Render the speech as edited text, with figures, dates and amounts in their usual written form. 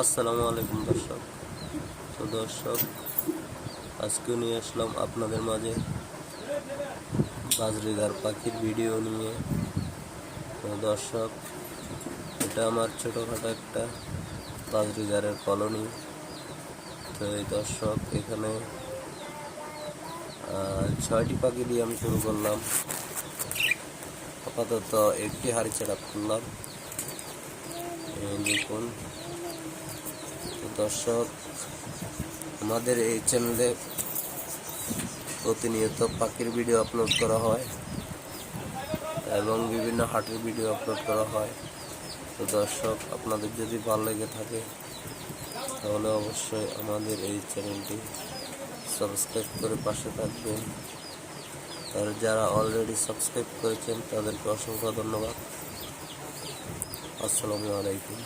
আসসালামু আলাইকুম দর্শক। তো দর্শক, আজকে নিয়ে আসলাম আপনাদের মাঝে বাজরিগার পাখির ভিডিও নিয়ে। তো দর্শক, এটা আমার ছোটোখাটো একটা বাজরিগারের কলোনি। তো এই দর্শক, এখানে 6টি পাখি দিয়ে আমি শুরু করলাম। আপাতত একটি হাড়ি সেট করলাম। দেখুন তো দর্শক, আমাদের এই চ্যানেলে প্রতিনিয়ত পাখির ভিডিও আপলোড করা হয় এবং বিভিন্ন হাটের ভিডিও আপলোড করা হয়। তো দর্শক, আপনাদের যদি ভালো লেগে থাকে তাহলে অবশ্যই আমাদের এই চ্যানেলটি সাবস্ক্রাইব করে পাশে থাকবেন। আর যারা অলরেডি সাবস্ক্রাইব করেছেন তাদেরকে অসংখ্য ধন্যবাদ। আসসালামু আলাইকুম।